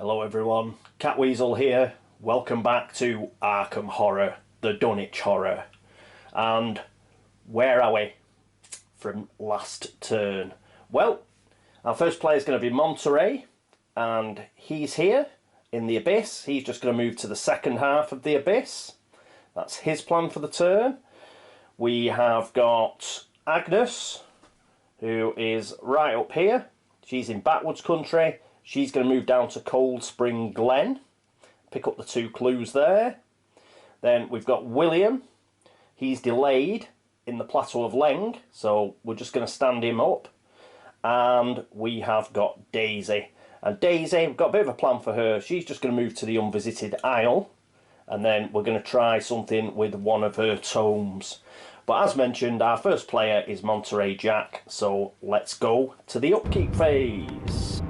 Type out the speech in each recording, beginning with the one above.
Hello everyone, Catweazle here. Welcome back to Arkham Horror, the Dunwich Horror. And where are we from last turn? Well, our first player is going to be Monterey, and he's here in the Abyss. He's just going to move to the second half of the Abyss. That's his plan for the turn. We have got Agnes, who is right up here. She's in Backwoods Country. She's going to move down to Cold Spring Glen, pick up the 2 clues there. Then we've got William. He's delayed in the Plateau of Leng, so we're just going to stand him up. And we have got Daisy. And Daisy, we've got a bit of a plan for her. She's just going to move to the Unvisited Isle, and then we're going to try something with one of her tomes. But as mentioned, our first player is Monterey Jack, so let's go to the upkeep phase.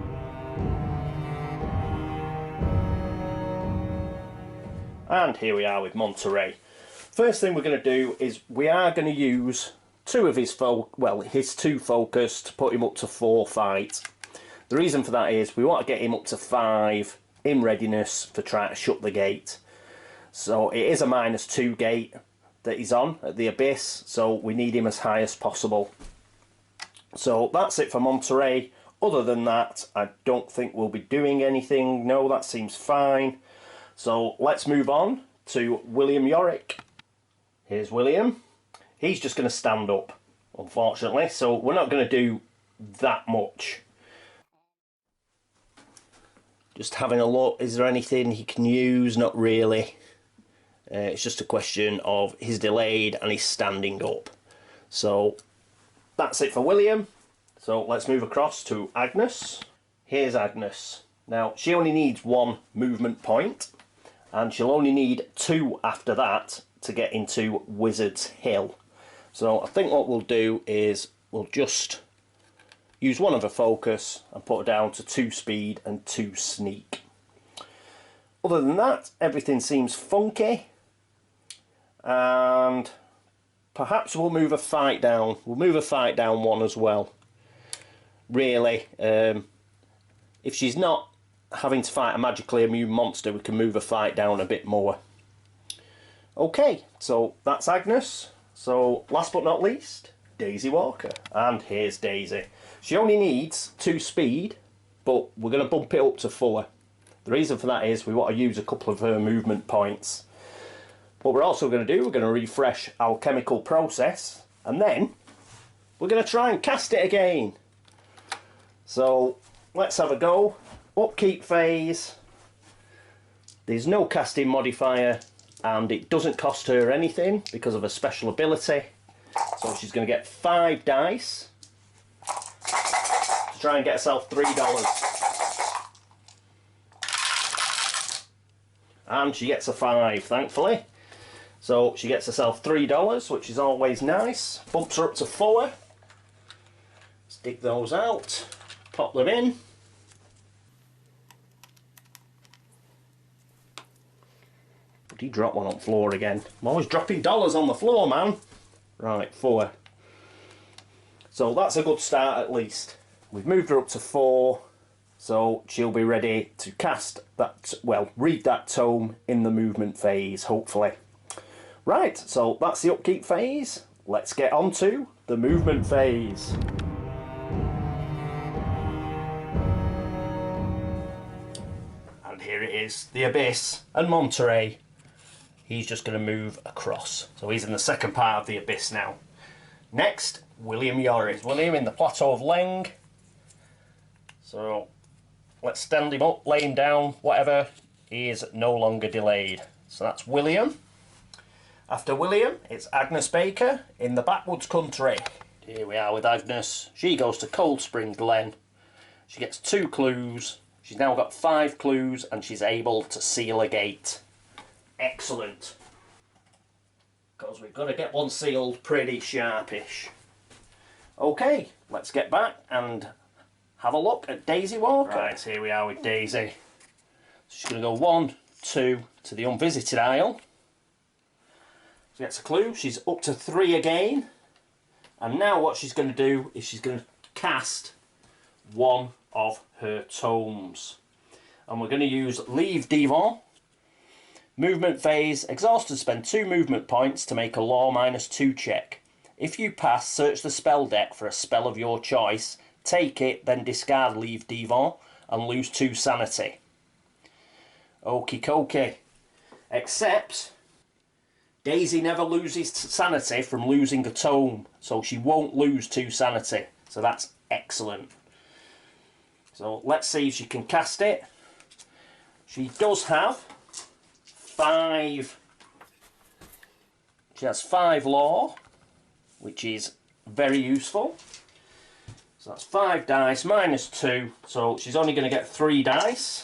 And here we are with Monterey. First thing we're going to do is we are going to use 2 of his his 2 focus to put him up to 4 fight. The reason for that is we want to get him up to 5 in readiness for trying to shut the gate. So it is a -2 gate that he's on at the Abyss, so we need him as high as possible. So that's it for Monterey. Other than that, I don't think we'll be doing anything. No, that seems fine. So let's move on to William Yorick. Here's William. He's just going to stand up, unfortunately, so we're not going to do that much. Just having a look, is there anything he can use? Not really. It's just a question of he's delayed and he's standing up. So that's it for William. So let's move across to Agnes. Here's Agnes. Now, she only needs 1 movement point, and she'll only need 2 after that to get into Wizard's Hill. So I think what we'll do is we'll just use 1 of her focus and put her down to 2 speed and 2 sneak. Other than that, everything seems funky, and perhaps we'll move a fight down. We'll move a fight down 1 as well. Really, if she's not having to fight a magically immune monster, we can move a fight down a bit more. Okay, so that's Agnes. So last but not least, Daisy Walker. And here's Daisy. She only needs 2 speed, but we're going to bump it up to 4. The reason for that is we want to use a couple of her movement points. What we're also going to do, we're going to refresh our chemical process, and then we're going to try and cast it again. So let's have a go. Upkeep phase. There's no casting modifier, and it doesn't cost her anything because of a special ability. So she's going to get 5 dice to try and get herself $3. And she gets a 5, thankfully. So she gets herself $3, which is always nice. Bumps her up to 4. Let's dig those out, pop them in. He dropped 1 on the floor again. I'm always dropping dollars on the floor, man. Right, 4. So that's a good start at least. We've moved her up to 4, so she'll be ready to cast that, well, read that tome in the movement phase, hopefully. Right, so that's the upkeep phase. Let's get on to the movement phase. And here it is, the Abyss and Monterey. He's just going to move across. So he's in the second part of the Abyss now. Next, William Yorick. William in the Plateau of Leng. So let's stand him up, lay him down, whatever. He is no longer delayed. So that's William. After William, it's Agnes Baker in the Backwoods Country. Here we are with Agnes. She goes to Cold Spring Glen. She gets 2 clues. She's now got 5 clues, and she's able to seal a gate. Excellent. Because we've got to get 1 sealed pretty sharpish. Okay, let's get back and have a look at Daisy Walker. Right, here we are with Daisy. She's going to go 1, 2 to the Unvisited Isle. She gets a clue. She's up to 3 again. And now what she's going to do is she's going to cast 1 of her tomes. And we're going to use Leave Devon. Movement phase. Exhausted, spend 2 movement points to make a law -2 check. If you pass, search the spell deck for a spell of your choice. Take it, then discard Leave Devon and lose 2 sanity. Okie dokie. Except Daisy never loses sanity from losing a tome, so she won't lose 2 sanity. So that's excellent. So let's see if she can cast it. She does have 5. She has 5 law, which is very useful. So that's 5 dice -2. So she's only going to get 3 dice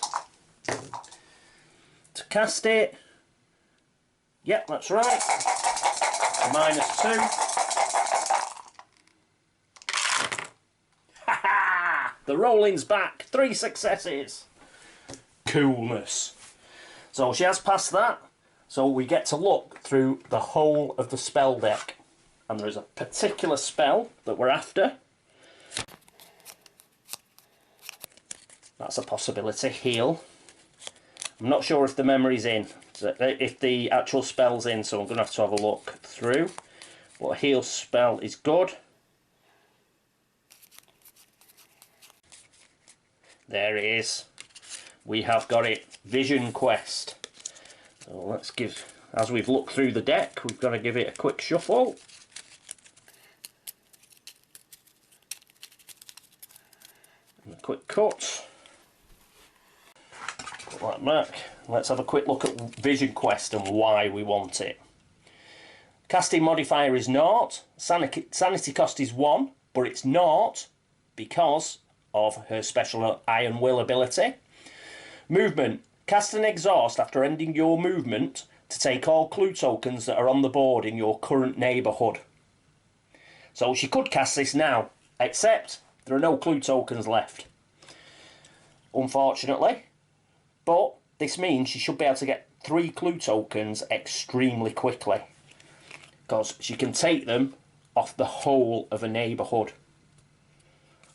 to cast it. Yep, that's right. -2. Ha ha! The rolling's back. 3 successes. Coolness. So she has passed that. So we get to look through the whole of the spell deck. And there's a particular spell that we're after. That's a possibility. Heal. I'm not sure if the memory's in. If the actual spell's in, so I'm going to have a look through. But a heal spell is good. There it is. We have got it. Vision Quest. So let's give, as we've looked through the deck, we've got to give it a quick shuffle. And a quick cut. Put that back. Let's have a quick look at Vision Quest and why we want it. Casting modifier is 0. Sanity cost is 1, but it's 0 because of her special Iron Will ability. Movement. Cast an exhaust after ending your movement to take all clue tokens that are on the board in your current neighbourhood. So she could cast this now, except there are no clue tokens left, unfortunately. But this means she should be able to get 3 clue tokens extremely quickly, because she can take them off the whole of a neighbourhood.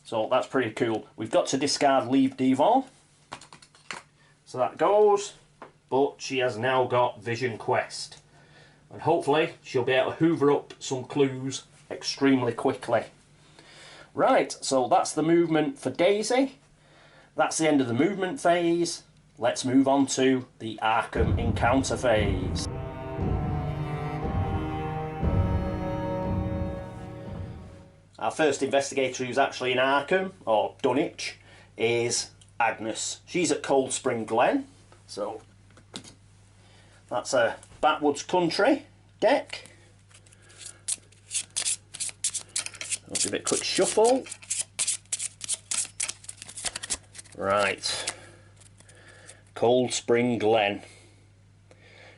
So that's pretty cool. We've got to discard Leave Devon. So that goes, but she has now got Vision Quest. And hopefully she'll be able to hoover up some clues extremely quickly. Right, so that's the movement for Daisy. That's the end of the movement phase. Let's move on to the Arkham encounter phase. Our first investigator who's actually in Arkham, or Dunwich, is Agnes. She's at Cold Spring Glen, so that's a backwoods country deck. I'll give it a quick shuffle. Right. Cold Spring Glen.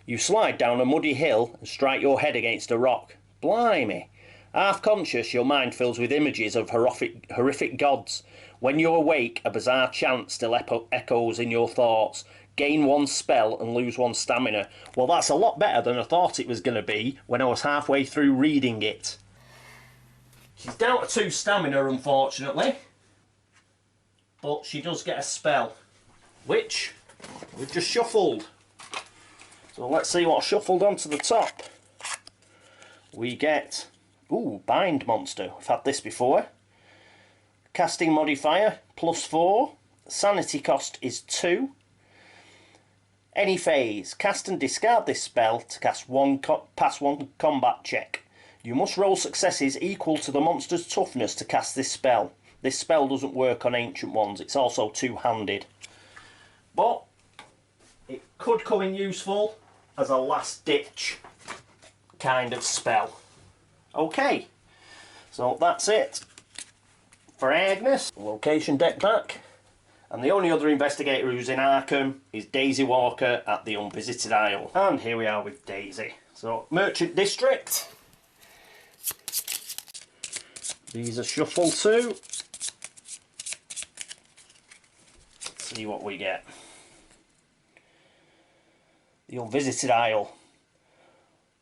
You slide down a muddy hill and strike your head against a rock. Blimey. Half conscious, your mind fills with images of horrific gods. When you awake, a bizarre chant still echoes in your thoughts. Gain 1 spell and lose 1 stamina. Well, that's a lot better than I thought it was going to be when I was halfway through reading it. She's down to 2 stamina, unfortunately. But she does get a spell, which we've just shuffled. So let's see what shuffled onto the top. We get, ooh, Bind Monster. We've had this before. Casting modifier +4. Sanity cost is 2. Any phase. Cast and discard this spell to cast pass one combat check. You must roll successes equal to the monster's toughness to cast this spell. This spell doesn't work on ancient ones. It's also two-handed. But it could come in useful as a last-ditch kind of spell. Okay, so that's it for Agnes. Location deck back. And the only other investigator who's in Arkham is Daisy Walker at the Unvisited Isle. And here we are with Daisy. So, Merchant District. These are shuffle too. Let's see what we get. The Unvisited Isle.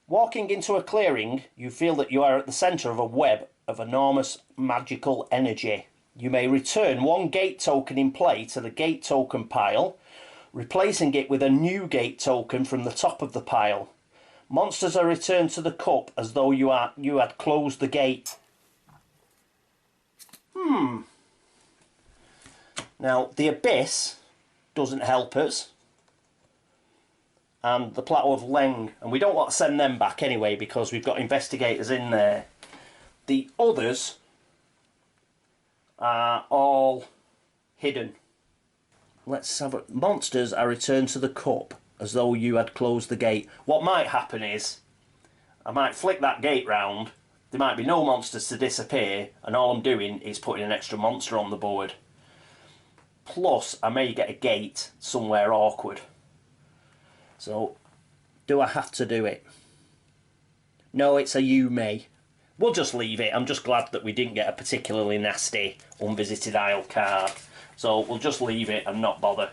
Walking into a clearing, you feel that you are at the centre of a web of enormous magical energy. you may return one gate token in play to the gate token pile, replacing it with a new gate token from the top of the pile. Monsters are returned to the cup as though you had closed the gate. Now, the Abyss doesn't help us. And the Plateau of Leng. And we don't want to send them back anyway because we've got investigators in there. The others are all hidden. Let's have a... Monsters are returned to the cup as though you had closed the gate. What might happen is I might flick that gate round. There might be no monsters to disappear, and all I'm doing is putting an extra monster on the board. Plus, I may get a gate somewhere awkward. So, do I have to do it? No, it's a you may. We'll just leave it. I'm just glad that we didn't get a particularly nasty Unvisited Isle card. So, we'll just leave it and not bother.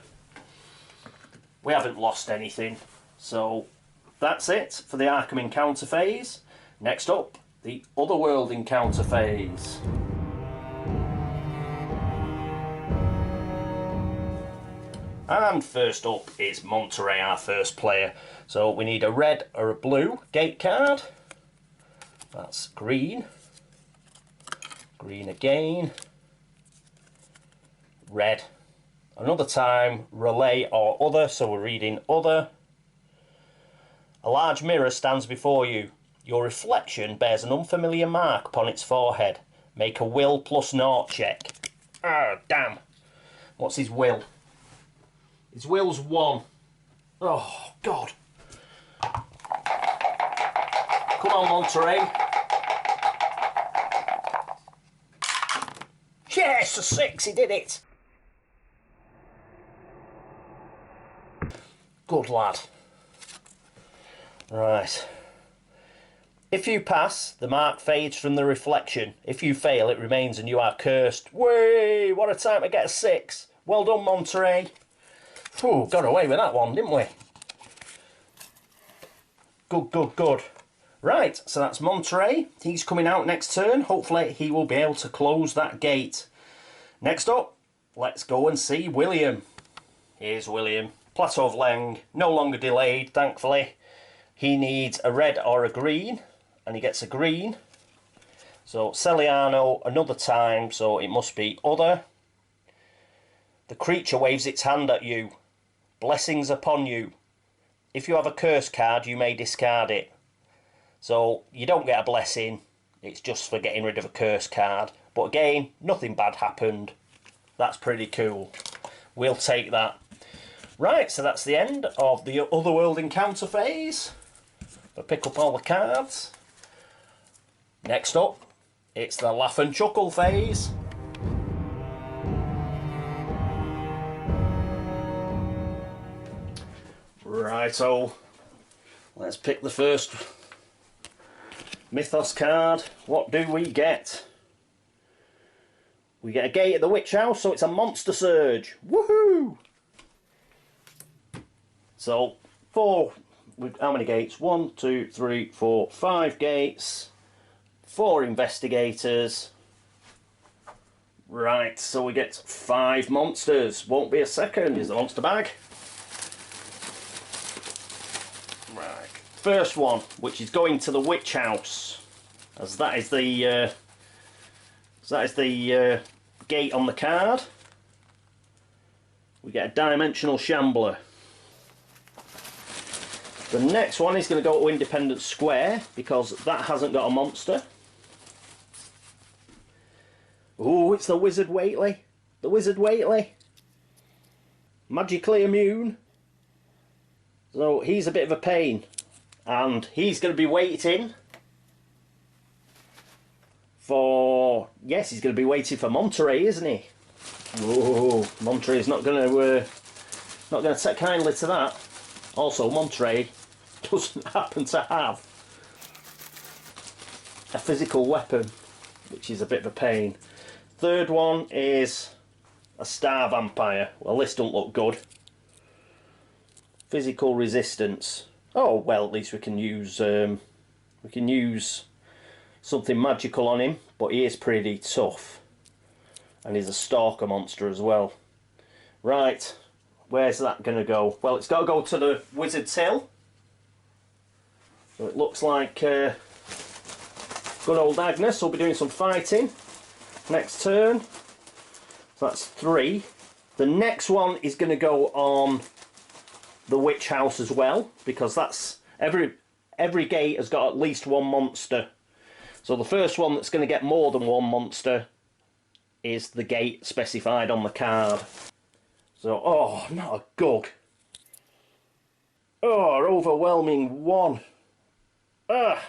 We haven't lost anything. So, that's it for the Arkham encounter phase. Next up, the Otherworld encounter phase. And first up is Monterey, our first player. So we need a red or a blue gate card. That's green. Green again. Red. Another time, relay or other, so we're reading other. A large mirror stands before you. Your reflection bears an unfamiliar mark upon its forehead. Make a will +0 check. Oh, damn. What's his will? His will's 1. Oh, God. Come on, Monterey. Yes, a 6, he did it. Good lad. Right. If you pass, the mark fades from the reflection. If you fail, it remains and you are cursed. Whey! What a time to get a 6. Well done, Monterey. Ooh, got away with that one, didn't we? Good, good, good. Right, so that's Monterey. He's coming out next turn. Hopefully he will be able to close that gate. Next up, let's go and see William. Here's William. Plateau of Leng, no longer delayed, thankfully. He needs a red or a green, and he gets a green. So Celiano another time, so it must be other. The creature waves its hand at you. Blessings upon you. If you have a curse card, you may discard it. So you don't get a blessing, it's just for getting rid of a curse card. But again, nothing bad happened. That's pretty cool. We'll take that. Right, so that's the end of the Otherworld encounter phase. I'll pick up all the cards. Next up, it's the Laugh and Chuckle phase. Righto, let's pick the first Mythos card. What do we get? We get a gate at the Witch House, so it's a Monster Surge. Woohoo! So, how many gates? 1, 2, 3, 4, 5 gates. 4 investigators. Right, so we get 5 monsters. Won't be a second. Here's the monster bag. Right, first one, which is going to the Witch House, as that is the gate on the card. We get a dimensional Shambler. The next one is going to go to Independence Square because that hasn't got a monster. Oh, it's the Wizard Whately. The Wizard Whately. Magically immune. So he's a bit of a pain. And he's going to be waiting for... Yes, he's going to be waiting for Monterey, isn't he? Oh, Monterey's not going to take kindly to that. Also, Monterey doesn't happen to have a physical weapon, which is a bit of a pain. Third one is a Star Vampire. Well, this don't look good. Physical resistance. Oh well, at least we can use something magical on him, but he is pretty tough. and he's a stalker monster as well. Right, where's that going to go? Well, it's got to go to the Wizard's Hill. So it looks like good old Agnes will be doing some fighting next turn. So that's 3. The next one is going to go on the Witch House as well, because that's every gate has got at least 1 monster. So the first one that's going to get more than 1 monster is the gate specified on the card. So, oh, not a Gug. Oh, overwhelming 1. Ah!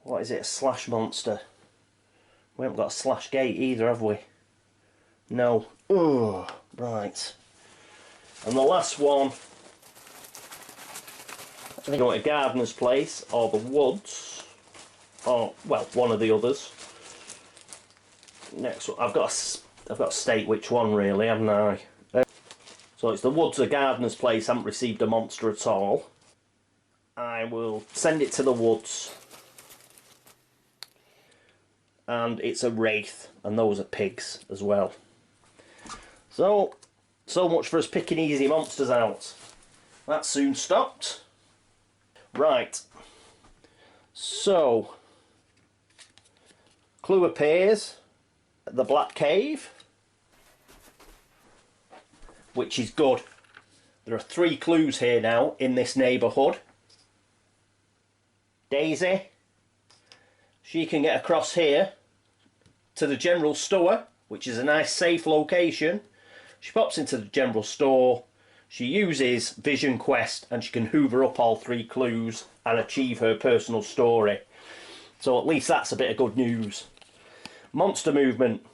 What is it, a slash monster? We haven't got a slash gate either, have we? No. Oh, right. And the last one, I think I want a Gardener's Place or the Woods, or well, one of the others. Next one, I've got to state which one really, haven't I? So it's the Woods or Gardener's Place. Haven't received a monster at all. I will send it to the Woods, and it's a Wraith, and those are pigs as well. So much for us picking easy monsters out. That soon stopped. Right. So, clue appears at the Black Cave, which is good. There are 3 clues here now in this neighbourhood. Daisy, she can get across here to the general store, which is a nice safe location. She pops into the general store, she uses Vision Quest, and she can hoover up all 3 clues and achieve her personal story. So at least that's a bit of good news. Monster movement.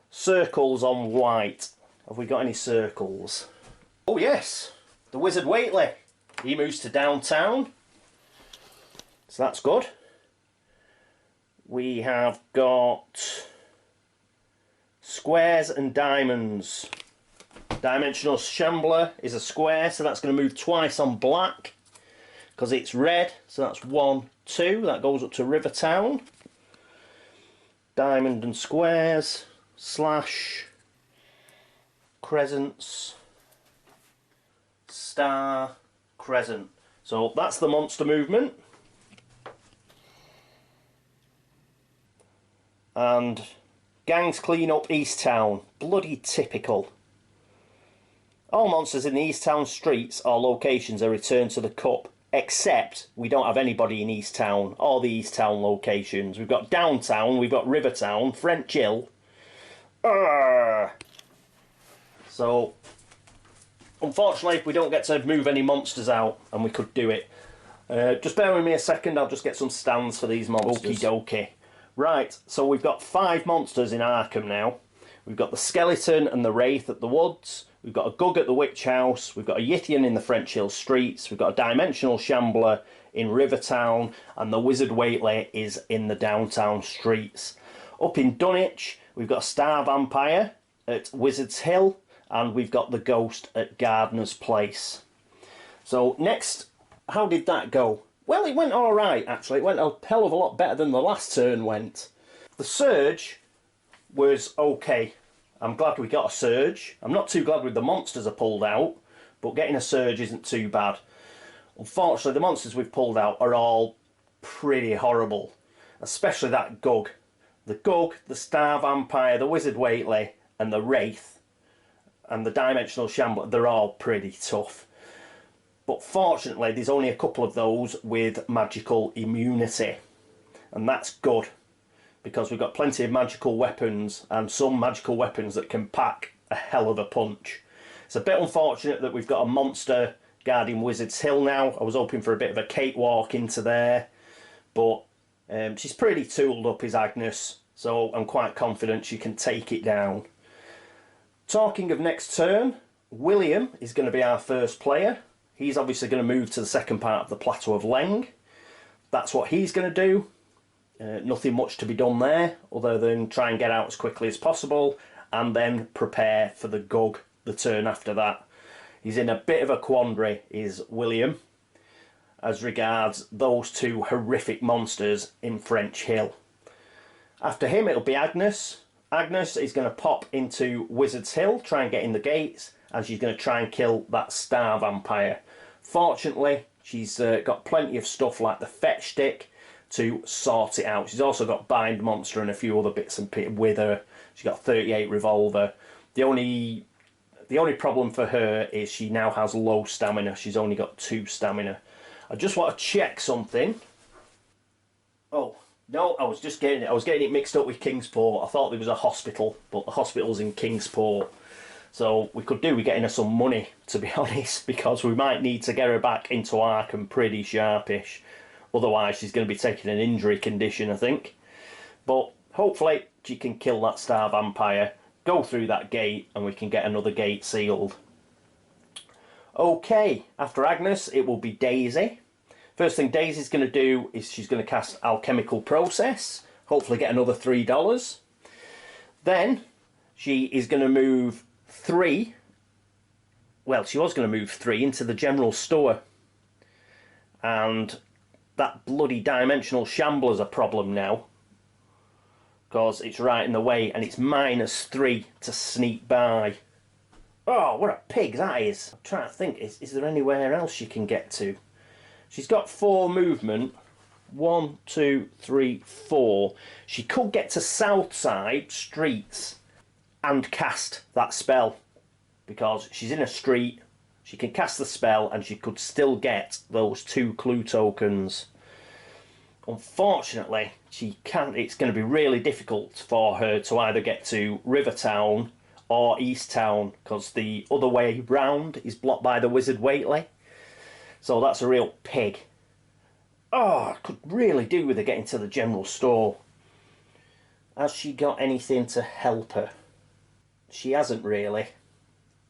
Circles on white. Have we got any circles? Oh yes, the Wizard Waitley. He moves to downtown. So that's good. We have got squares and diamonds. Dimensional Shambler is a square, so that's going to move twice on black because it's red. So that's 1, 2. That goes up to Rivertown. Diamond and squares, slash, crescents, star, crescent. So that's the monster movement. And gangs clean up East Town. Bloody typical. All monsters in the East Town streets or locations are returned to the cup, except we don't have anybody in East Town or the East Town locations. We've got Downtown, we've got Rivertown, French Hill. So, unfortunately, we don't get to move any monsters out, and we could do it. Just bear with me a second, I'll just get some stands for these monsters. Okie dokie. Right, so we've got 5 monsters in Arkham now. We've got the Skeleton and the Wraith at the Woods. We've got a Gug at the Witch House. We've got a Yithian in the French Hill streets. We've got a Dimensional Shambler in Rivertown. And the Wizard Waitley is in the downtown streets. Up in Dunwich, we've got a Star Vampire at Wizard's Hill. And we've got the Ghost at Gardener's Place. So next, how did that go? Well, it went alright actually. It went a hell of a lot better than the last turn went. The Surge was okay. I'm glad we got a Surge. I'm not too glad with the monsters I pulled out, but getting a Surge isn't too bad. Unfortunately, the monsters we've pulled out are all pretty horrible, especially that Gug. The Gug, the Star Vampire, the Wizard Waitley, and the Wraith, and the Dimensional Shambler, they're all pretty tough. But fortunately, there's only a couple of those with magical immunity, and that's good, because we've got plenty of magical weapons, and some magical weapons that can pack a hell of a punch. It's a bit unfortunate that we've got a monster guarding Wizard's Hill now. I was hoping for a bit of a cakewalk into there, but she's pretty tooled up, is Agnes, so I'm quite confident she can take it down. Talking of next turn, William is going to be our first player. He's obviously going to move to the second part of the Plateau of Leng. That's what he's going to do. Nothing much to be done there, other than try and get out as quickly as possible, and then prepare for the Gug the turn after that. He's in a bit of a quandary, is William, as regards those 2 horrific monsters in French Hill. After him, it'll be Agnes, Agnes is going to pop into Wizard's Hill, try and get in the gates, and she's going to try and kill that star vampire. Fortunately, she's got plenty of stuff like the fetch stick to sort it out. She's also got bind monster and a few other bits and pieces with her. She's got 38 revolver. The only problem for her is she now has low stamina. She's only got 2 stamina. I just want to check something. Oh no, I was getting it mixed up with Kingsport. I thought there was a hospital, but the hospital's in Kingsport. So we could do with getting her some money, to be honest, because we might need to get her back into Arkham pretty sharpish. Otherwise, she's going to be taking an injury condition, I think. But hopefully, she can kill that star vampire, go through that gate, and we can get another gate sealed. Okay, after Agnes, it will be Daisy. First thing Daisy's going to do is she's going to cast Alchemical Process, hopefully get another $3. Then she is going to move 3. Well, she was going to move 3 into the general store. And that bloody dimensional Shambler's a problem now, because it's right in the way, and it's -3 to sneak by. Oh, what a pig that is. I'm trying to think, is there anywhere else she can get to? She's got 4 movement. 1, 2, 3, 4. She could get to Southside Streets and cast that spell, because she's in a street. She can cast the spell and she could still get those 2 clue tokens. Unfortunately, she can't. It's going to be really difficult for her to either get to Rivertown or East Town, because the other way round is blocked by the Wizard Waitley. So that's a real pig. Oh, I could really do with her getting to the general store. Has she got anything to help her? She hasn't really.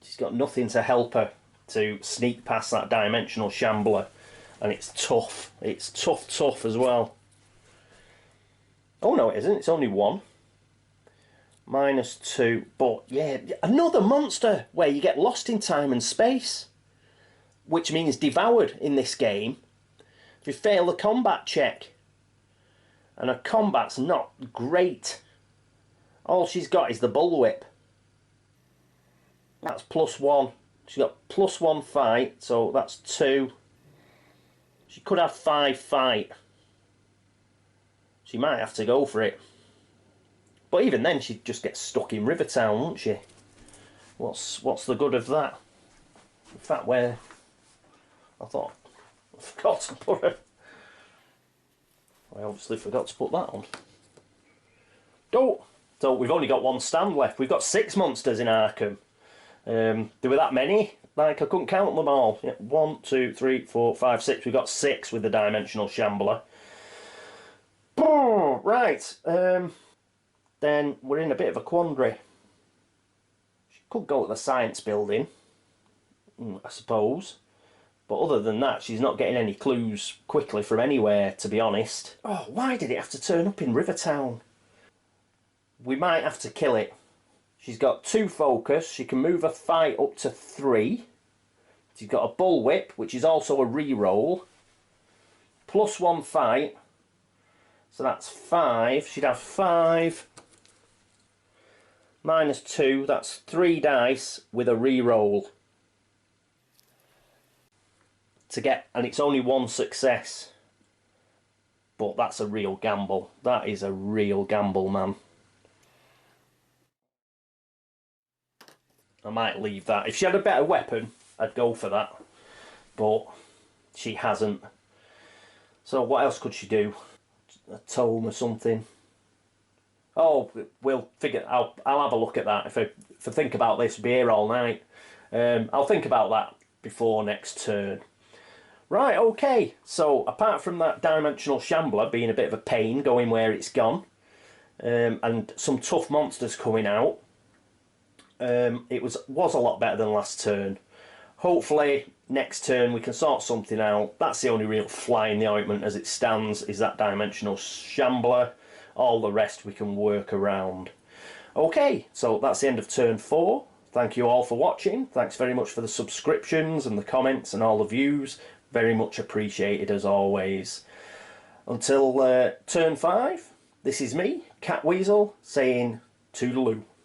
She's got nothing to help her to sneak past that dimensional Shambler. And it's tough. It's tough as well. Oh no, it isn't. It's only 1. -2. But yeah, another monster where you get lost in time and space, which means devoured in this game if you fail the combat check. And her combat's not great. All she's got is the bullwhip. That's +1. She's got +1 fight, so that's 2. She could have 5 fight. She might have to go for it. But even then, she'd just get stuck in Rivertown, wouldn't she? What's the good of that? In fact, where... I thought... I forgot to put her... I obviously forgot to put that on. Oh! So we've only got 1 stand left. We've got 6 monsters in Arkham. There were that many? Like, I couldn't count them all. Yeah, 1, 2, 3, 4, 5, 6. We've got 6 with the dimensional Shambler. Oh, right. Then we're in a bit of a quandary. She could go to the science building, I suppose. But other than that, she's not getting any clues quickly from anywhere, to be honest. Oh, why did it have to turn up in Rivertown? We might have to kill it. She's got 2 focus. She can move a fight up to 3. She's got a bullwhip, which is also a reroll. +1 fight. So that's 5. She'd have 5. -2. That's 3 dice with a reroll. To get, and it's only 1 success. But that's a real gamble. That is a real gamble, man. I might leave that. If she had a better weapon, I'd go for that. But she hasn't. So what else could she do? A tome or something? Oh, we'll figure. I'll have a look at that. If I think about this, I'll be here all night. I'll think about that before next turn. Right, okay. So apart from that dimensional Shambler being a bit of a pain going where it's gone, and some tough monsters coming out, it was a lot better than last turn. Hopefully next turn we can sort something out. That's the only real fly in the ointment as it stands, is that dimensional Shambler. All the rest we can work around. Okay, so that's the end of turn 4. Thank you all for watching. Thanks very much for the subscriptions and the comments and all the views. Very much appreciated as always. Until turn 5, this is me, Catweazle, saying Toodaloo.